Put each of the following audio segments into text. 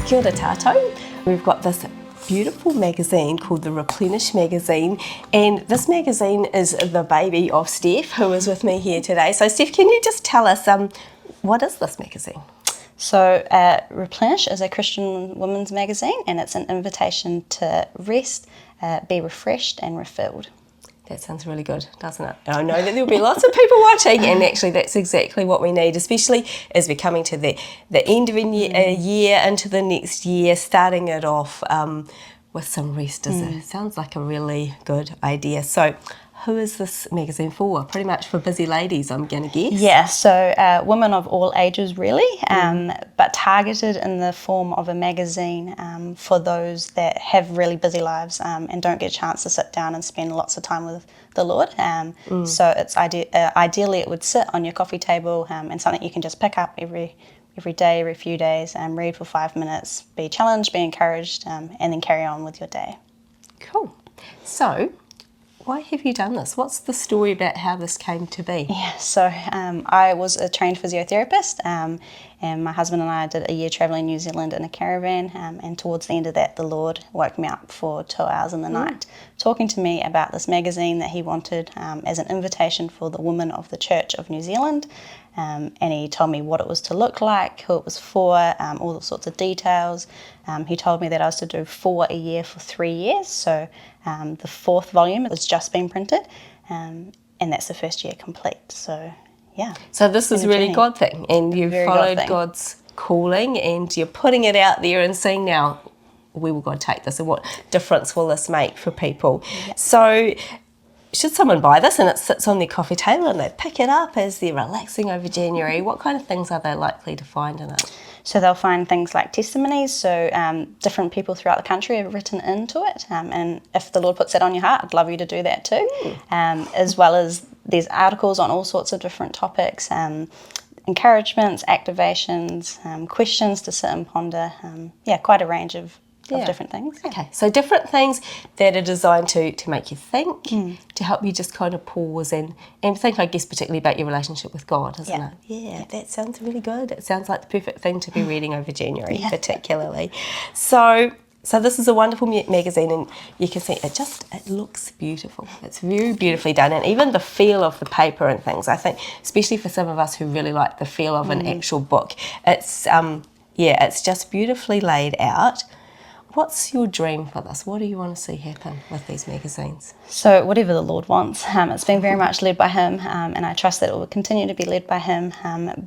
Kia ora tātou. We've got this beautiful magazine called the Replenish magazine, and this magazine is the baby of Steph, who is with me here today. So Steph, can you just tell us what is this magazine? So Replenish is a Christian women's magazine, and it's an invitation to rest, be refreshed and refilled. That sounds really good, doesn't it? I know that there'll be lots of people watching, and actually that's exactly what we need, especially as we're coming to the end of a year, into the next year, starting it off with some rest. Sounds like a really good idea. So who is this magazine for? Pretty much for busy ladies, I'm going to guess. Yeah, so women of all ages really, but targeted in the form of a magazine for those that have really busy lives and don't get a chance to sit down and spend lots of time with the Lord. So it's ideally it would sit on your coffee table and something you can just pick up every day, every few days, read for 5 minutes, be challenged, be encouraged, and then carry on with your day. Cool. So why have you done this? What's the story about how this came to be? Yeah, so I was a trained physiotherapist, and my husband and I did a year travelling New Zealand in a caravan, and towards the end of that the Lord woke me up for 2 hours in the night talking to me about this magazine that he wanted as an invitation for the women of the Church of New Zealand, and he told me what it was to look like, who it was for, all the sorts of details. He told me that I was to do 4 a year for 3 years, so the 4th volume has just been printed, and that's the first year complete. So yeah. So this is really God thing, and you've followed God's calling, and you're putting it out there and saying, now, where will God take this, and what difference will this make for people? Yeah. So should someone buy this and it sits on their coffee table and they pick it up as they're relaxing over January, what kind of things are they likely to find in it? So they'll find things like testimonies, so different people throughout the country have written into it, and if the Lord puts that on your heart, I'd love you to do that too, as well as there's articles on all sorts of different topics, encouragements, activations, questions to sit and ponder, quite a range of different things. Okay, so different things that are designed to make you think, to help you just kind of pause and think, I guess, particularly about your relationship with God, isn't it? Yeah, that sounds really good. It sounds like the perfect thing to be reading over January, particularly. So this is a wonderful magazine, and you can see it looks beautiful. It's very beautifully done, and even the feel of the paper and things, I think, especially for some of us who really like the feel of an actual book, it's just beautifully laid out. What's your dream for this? What do you want to see happen with these magazines? So whatever the Lord wants. It's been very much led by Him, and I trust that it will continue to be led by Him.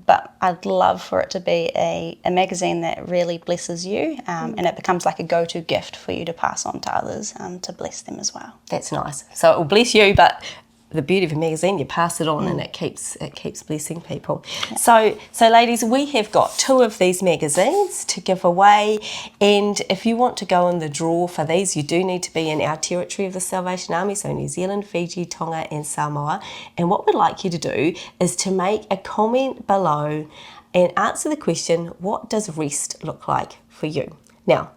But I'd love for it to be a magazine that really blesses you, and it becomes like a go-to gift for you to pass on to others, to bless them as well. That's nice. So it will bless you, but the beauty of a magazine, you pass it on and it keeps blessing people. Yeah. So ladies, we have got 2 of these magazines to give away, and if you want to go in the draw for these, you do need to be in our territory of the Salvation Army, so New Zealand, Fiji, Tonga and Samoa. And what we'd like you to do is to make a comment below and answer the question, what does rest look like for you? Now,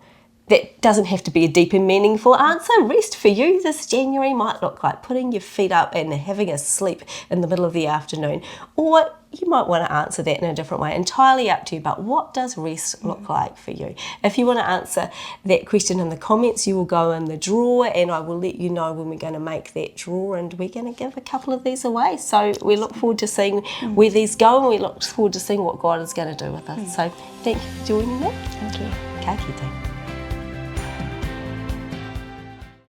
that doesn't have to be a deep and meaningful answer. Rest for you this January might look like putting your feet up and having a sleep in the middle of the afternoon. Or you might want to answer that in a different way, entirely up to you. But what does rest look like for you? If you want to answer that question in the comments, you will go in the draw, and I will let you know when we're going to make that draw, and we're going to give a couple of these away. So we look forward to seeing where these go, and we look forward to seeing what God is going to do with us. So thank you for joining me. Thank you. Ka kite.